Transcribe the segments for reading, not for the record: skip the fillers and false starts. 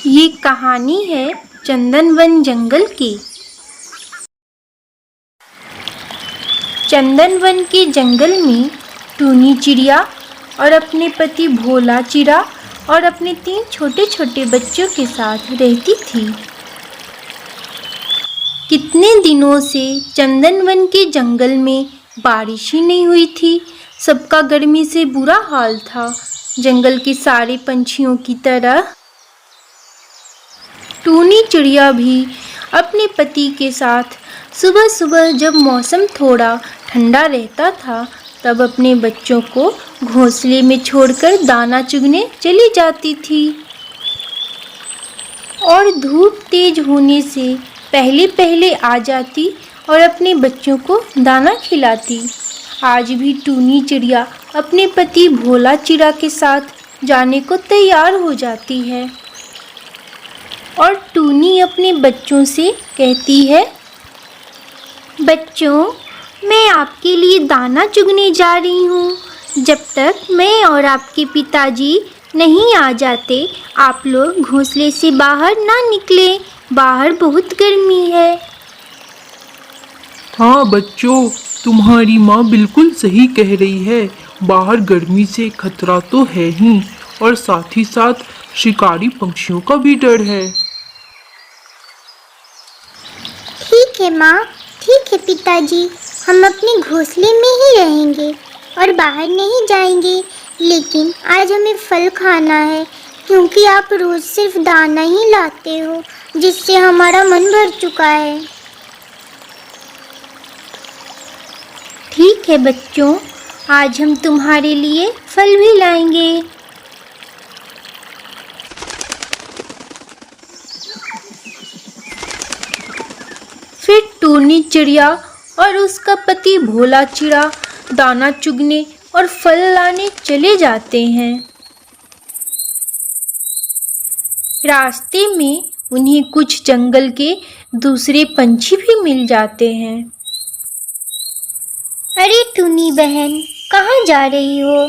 ये कहानी है चंदनवन जंगल की। चंदनवन के जंगल में टूनी चिड़िया और अपने पति भोला चिड़ा और अपने 3 छोटे छोटे बच्चों के साथ रहती थी। कितने दिनों से चंदनवन के जंगल में बारिश ही नहीं हुई थी। सबका गर्मी से बुरा हाल था। जंगल के सारे पंछियों की तरह टूनी चिड़िया भी अपने पति के साथ सुबह सुबह जब मौसम थोड़ा ठंडा रहता था तब अपने बच्चों को घोंसले में छोड़कर दाना चुगने चली जाती थी और धूप तेज होने से पहले पहले आ जाती और अपने बच्चों को दाना खिलाती। आज भी टूनी चिड़िया अपने पति भोला चिड़ा के साथ जाने को तैयार हो जाती है और टूनी अपने बच्चों से कहती है, बच्चों, मैं आपके लिए दाना चुगने जा रही हूँ। जब तक मैं और आपके पिताजी नहीं आ जाते आप लोग घोंसले से बाहर ना निकले। बाहर बहुत गर्मी है। हाँ बच्चों, तुम्हारी माँ बिल्कुल सही कह रही है। बाहर गर्मी से खतरा तो है ही और साथ ही साथ शिकारी पक्षियों का भी डर है। ठीक है माँ, ठीक है पिताजी, हम अपने घोंसले में ही रहेंगे और बाहर नहीं जाएंगे। लेकिन आज हमें फल खाना है क्योंकि आप रोज सिर्फ दाना ही लाते हो जिससे हमारा मन भर चुका है। ठीक है बच्चों, आज हम तुम्हारे लिए फल भी लाएंगे। फिर टूनी चिड़िया और उसका पति भोला चिड़ा दाना चुगने और फल लाने चले जाते हैं। रास्ते में उन्हें कुछ जंगल के दूसरे पंछी भी मिल जाते हैं। अरे टूनी बहन, कहाँ जा रही हो?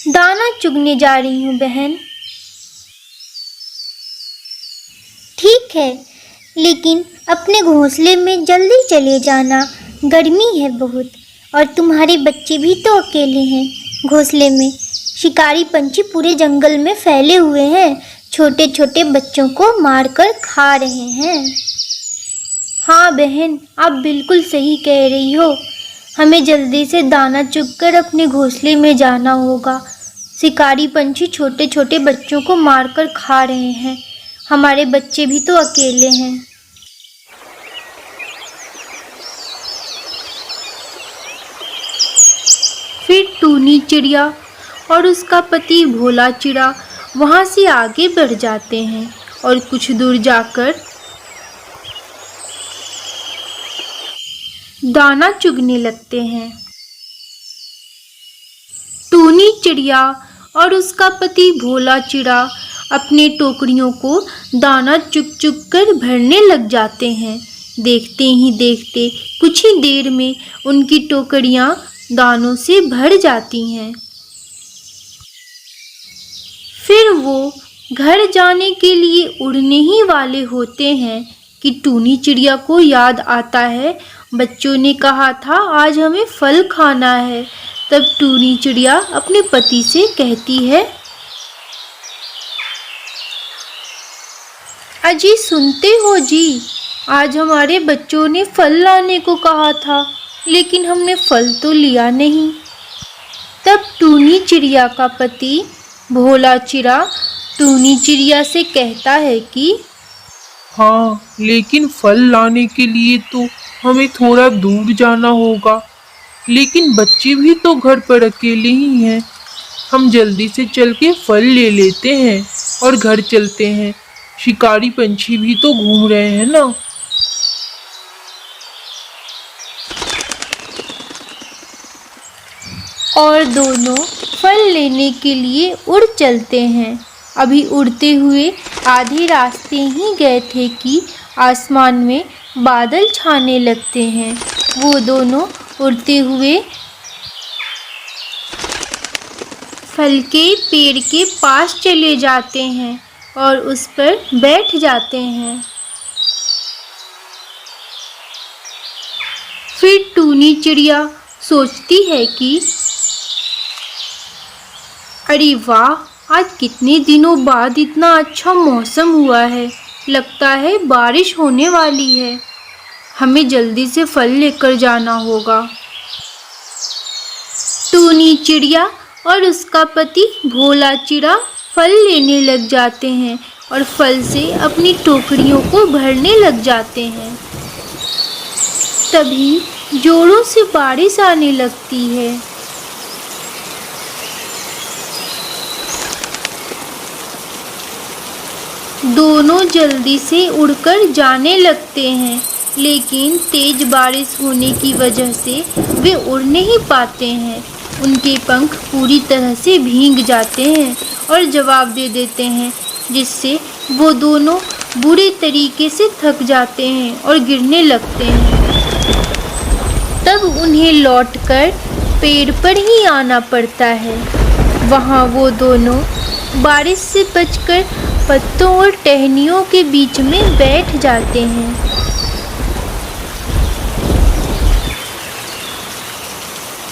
दाना चुगने जा रही हूँ बहन। ठीक है, लेकिन अपने घोंसले में जल्दी चले जाना, गर्मी है बहुत और तुम्हारे बच्चे भी तो अकेले हैं घोंसले में। शिकारी पंछी पूरे जंगल में फैले हुए हैं, छोटे छोटे बच्चों को मारकर खा रहे हैं। हाँ बहन, आप बिल्कुल सही कह रही हो। हमें जल्दी से दाना चुगकर अपने घोंसले में जाना होगा। शिकारी पंछी छोटे छोटे बच्चों को मारकर खा रहे हैं। हमारे बच्चे भी तो अकेले हैं। फिर टूनी चिड़िया और उसका पति भोला चिड़ा वहाँ से आगे बढ़ जाते हैं और कुछ दूर जाकर दाना चुगने लगते हैं। टूनी चिड़िया और उसका पति भोला चिड़ा अपने टोकरियों को दाना चुग चुग कर भरने लग जाते हैं। देखते ही देखते कुछ ही देर में उनकी टोकरियां दानों से भर जाती हैं। फिर वो घर जाने के लिए उड़ने ही वाले होते हैं कि टूनी चिड़िया को याद आता है, बच्चों ने कहा था आज हमें फल खाना है। तब टूनी चिड़िया अपने पति से कहती है, अजी सुनते हो जी, आज हमारे बच्चों ने फल लाने को कहा था लेकिन हमने फल तो लिया नहीं। तब टूनी चिड़िया का पति भोला चिड़ा टूनी चिड़िया से कहता है कि हाँ, लेकिन फल लाने के लिए तो हमें थोड़ा दूर जाना होगा। लेकिन बच्चे भी तो घर पर अकेले ही हैं। हम जल्दी से चल के फल ले लेते हैं और घर चलते हैं। शिकारी पंछी भी तो घूम रहे हैं ना। और दोनों फल लेने के लिए उड़ चलते हैं। अभी उड़ते हुए आधे रास्ते ही गए थे कि आसमान में बादल छाने लगते हैं। वो दोनों उड़ते हुए फल के पेड़ के पास चले जाते हैं और उस पर बैठ जाते हैं। फिर टूनी चिड़िया सोचती है कि अरे वाह, आज कितने दिनों बाद इतना अच्छा मौसम हुआ है, लगता है बारिश होने वाली है। हमें जल्दी से फल लेकर जाना होगा। टूनी चिड़िया और उसका पति भोला चिड़ा फल लेने लग जाते हैं और फल से अपनी टोकरियों को भरने लग जाते हैं। तभी जोरों से बारिश आने लगती है। दोनों जल्दी से उड़कर जाने लगते हैं, लेकिन तेज बारिश होने की वजह से वे उड़ नहीं पाते हैं। उनके पंख पूरी तरह से भीग जाते हैं और जवाब दे देते हैं, जिससे वो दोनों बुरे तरीके से थक जाते हैं और गिरने लगते हैं। तब उन्हें लौटकर पेड़ पर ही आना पड़ता है। वहाँ वो दोनों बारिश से बचकर पत्तों और टहनियों के बीच में बैठ जाते हैं।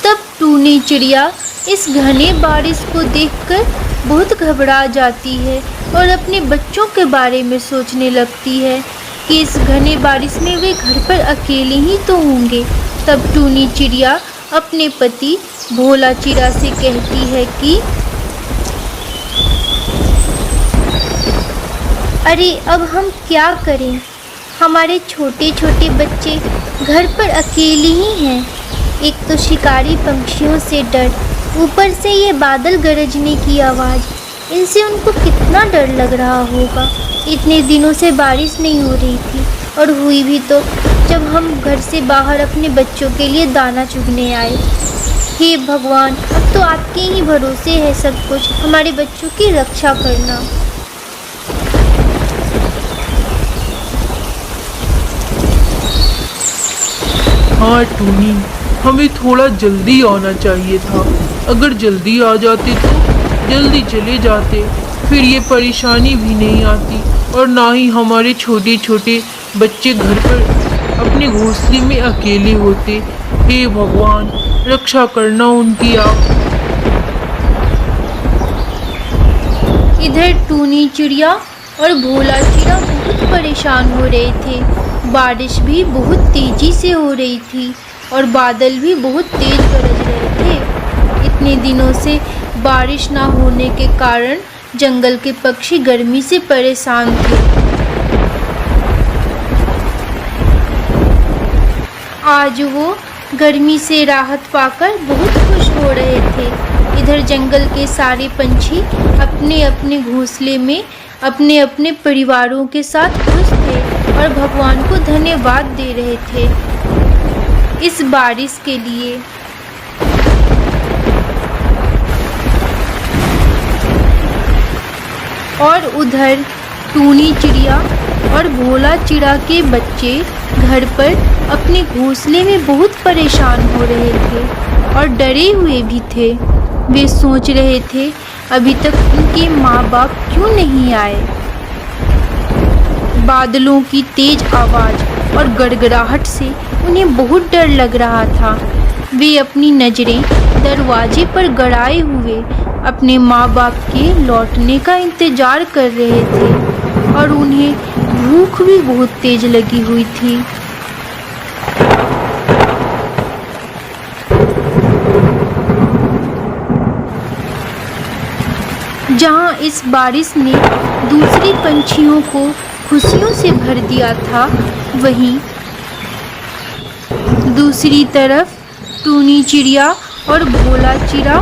तब टूनी चिड़िया इस घने बारिश को देखकर बहुत घबरा जाती है और अपने बच्चों के बारे में सोचने लगती है कि इस घने बारिश में वे घर पर अकेले ही तो होंगे। तब टूनी चिड़िया अपने पति भोला चिड़ा से कहती है कि अरे अब हम क्या करें, हमारे छोटे छोटे बच्चे घर पर अकेले ही हैं। एक तो शिकारी पंछियों से डर, ऊपर से ये बादल गरजने की आवाज़, इनसे उनको कितना डर लग रहा होगा। इतने दिनों से बारिश नहीं हो रही थी, और हुई भी तो जब हम घर से बाहर अपने बच्चों के लिए दाना चुगने आए। हे भगवान, अब तो आपके ही भरोसे है सब कुछ, हमारे बच्चों की रक्षा करना। हाँ टूनी, हमें थोड़ा जल्दी आना चाहिए था। अगर जल्दी आ जाते तो जल्दी चले जाते, फिर ये परेशानी भी नहीं आती और ना ही हमारे छोटे छोटे बच्चे घर पर अपने घोंसले में अकेले होते। हे भगवान, रक्षा करना उनकी आप। इधर टूनी चिड़िया और भोला चिड़ा बहुत परेशान हो रहे थे। बारिश भी बहुत तेजी से हो रही थी और बादल भी बहुत तेज गरज रहे थे। इतने दिनों से बारिश ना होने के कारण जंगल के पक्षी गर्मी से परेशान थे। आज वो गर्मी से राहत पाकर बहुत खुश हो रहे थे। इधर जंगल के सारे पंछी अपने अपने घोंसले में अपने अपने परिवारों के साथ खुश थे और भगवान को धन्यवाद दे रहे थे इस बारिश के लिए। और उधर टूनी चिड़िया और भोला चिड़ा के बच्चे घर पर अपने घोंसले में बहुत परेशान हो रहे थे और डरे हुए भी थे। वे सोच रहे थे अभी तक उनके माँ बाप क्यों नहीं आए। बादलों की तेज आवाज़ और गड़गड़ाहट से उन्हें बहुत डर लग रहा था। वे अपनी नज़रें दरवाजे पर गड़ाए हुए अपने माँ बाप के लौटने का इंतज़ार कर रहे थे और उन्हें भूख भी बहुत तेज लगी हुई थी। जहाँ इस बारिश ने दूसरे पंछियों को खुशियों से भर दिया था, वहीं दूसरी तरफ टूनी चिड़िया और भोला चिड़ा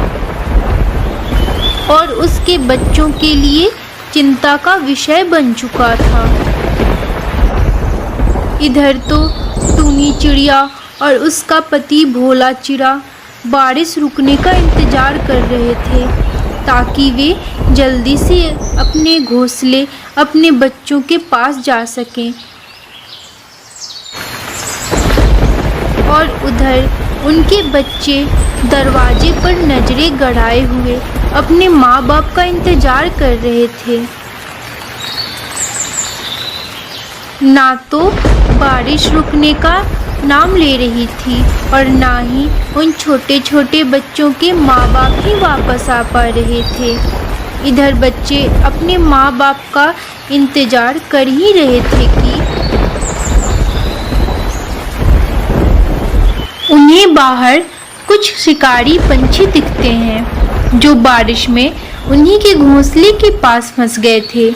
और उसके बच्चों के लिए चिंता का विषय बन चुका था। इधर तो टूनी चिड़िया और उसका पति भोला चिड़ा बारिश रुकने का इंतजार कर रहे थे ताकि वे जल्दी से अपने घोंसले अपने बच्चों के पास जा सकें। और उधर उनके बच्चे दरवाजे पर नजरें गड़ाए हुए अपने माँ बाप का इंतजार कर रहे थे। ना तो बारिश रुकने का नाम ले रही थी और ना ही उन छोटे छोटे बच्चों के माँ बाप ही वापस आ पा रहे थे। इधर बच्चे अपने माँ बाप का इंतजार कर ही रहे थे कि उन्हें बाहर कुछ शिकारी पंछी दिखते हैं जो बारिश में उन्हीं के घोंसले के पास फंस गए थे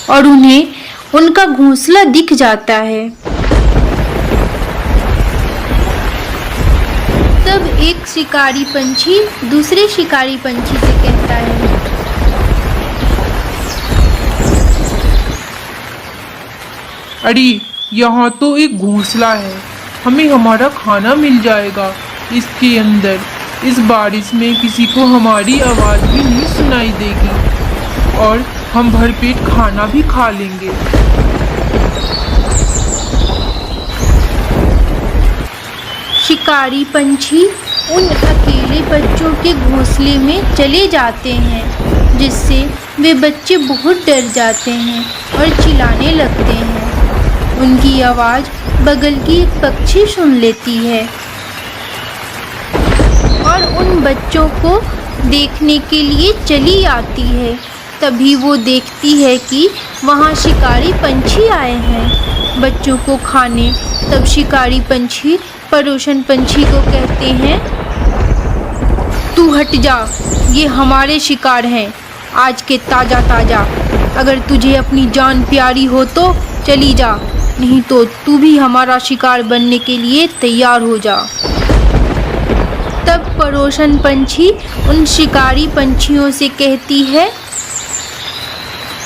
और उन्हें उनका घोंसला दिख जाता है। तब एक शिकारी पंछी दूसरे शिकारी पंछी से कहता है, अरे यहाँ तो एक घोंसला है, हमें हमारा खाना मिल जाएगा इसके अंदर। इस बारिश में किसी को हमारी आवाज़ भी नहीं सुनाई देगी और हम भरपेट खाना भी खा लेंगे। शिकारी पंछी उन अकेले बच्चों के घोंसले में चले जाते हैं, जिससे वे बच्चे बहुत डर जाते हैं और चिल्लाने लगते हैं। उनकी आवाज़ बगल की एक पक्षी सुन लेती है और उन बच्चों को देखने के लिए चली आती है। तभी वो देखती है कि वहाँ शिकारी पंछी आए हैं बच्चों को खाने। तब शिकारी पंछी परोसन पंछी को कहते हैं, तू हट जा, ये हमारे शिकार हैं आज के ताज़ा ताज़ा। अगर तुझे अपनी जान प्यारी हो तो चली जा, नहीं तो तू भी हमारा शिकार बनने के लिए तैयार हो जा। तब परोसन पंछी उन शिकारी पंछियों से कहती है,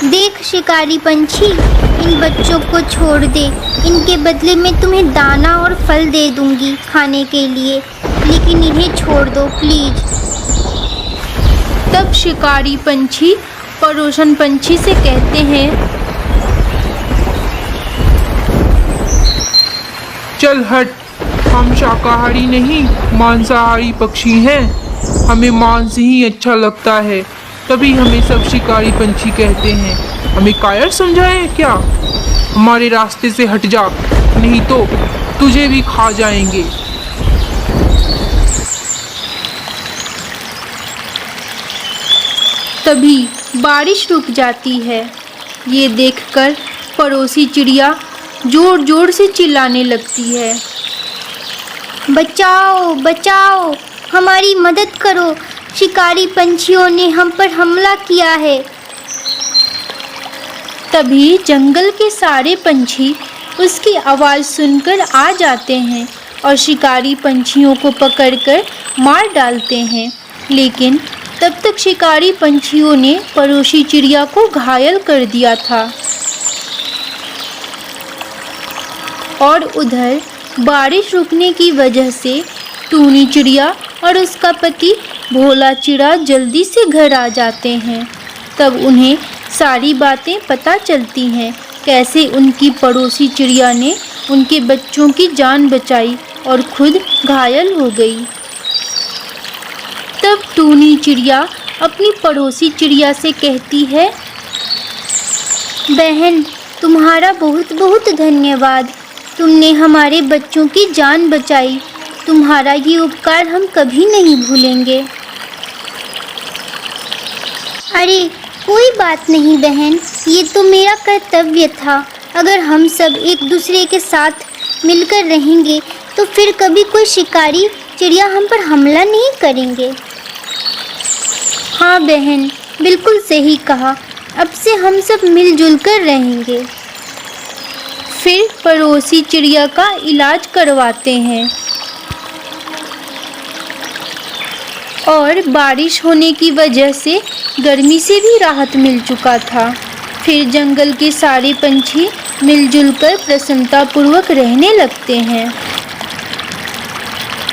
देख शिकारी पंछी, इन बच्चों को छोड़ दे, इनके बदले में तुम्हें दाना और फल दे दूंगी खाने के लिए, लेकिन इन्हें छोड़ दो प्लीज। तब शिकारी पंछी परोसन पंछी से कहते हैं, चल हट, हम शाकाहारी नहीं मांसाहारी पक्षी हैं, हमें मांस ही अच्छा लगता है, तभी हमें सब शिकारी पंछी कहते हैं। हमें कायर समझाए क्या? हमारे रास्ते से हट जा, नहीं तो तुझे भी खा जाएंगे। तभी बारिश रुक जाती है। ये देखकर पड़ोसी चिड़िया जोर जोर से चिल्लाने लगती है, बचाओ बचाओ, हमारी मदद करो, शिकारी पंछियों ने हम पर हमला किया है। तभी जंगल के सारे पंछी उसकी आवाज़ सुनकर आ जाते हैं और शिकारी पंछियों को पकड़कर मार डालते हैं। लेकिन तब तक शिकारी पंछियों ने पड़ोसी चिड़िया को घायल कर दिया था। और उधर बारिश रुकने की वजह से टूनी चिड़िया और उसका पति भोला चिड़ा जल्दी से घर आ जाते हैं। तब उन्हें सारी बातें पता चलती हैं, कैसे उनकी पड़ोसी चिड़िया ने उनके बच्चों की जान बचाई और खुद घायल हो गई। तब टूनी चिड़िया अपनी पड़ोसी चिड़िया से कहती है, बहन, तुम्हारा बहुत बहुत धन्यवाद, तुमने हमारे बच्चों की जान बचाई, तुम्हारा ये उपकार हम कभी नहीं भूलेंगे। अरे कोई बात नहीं बहन, ये तो मेरा कर्तव्य था। अगर हम सब एक दूसरे के साथ मिलकर रहेंगे तो फिर कभी कोई शिकारी चिड़िया हम पर हमला नहीं करेंगे। हाँ बहन, बिल्कुल सही कहा, अब से हम सब मिलजुल कर रहेंगे। फिर पड़ोसी चिड़िया का इलाज करवाते हैं और बारिश होने की वजह से गर्मी से भी राहत मिल चुका था। फिर जंगल के सारे पंछी मिलजुल कर प्रसन्नतापूर्वक रहने लगते हैं।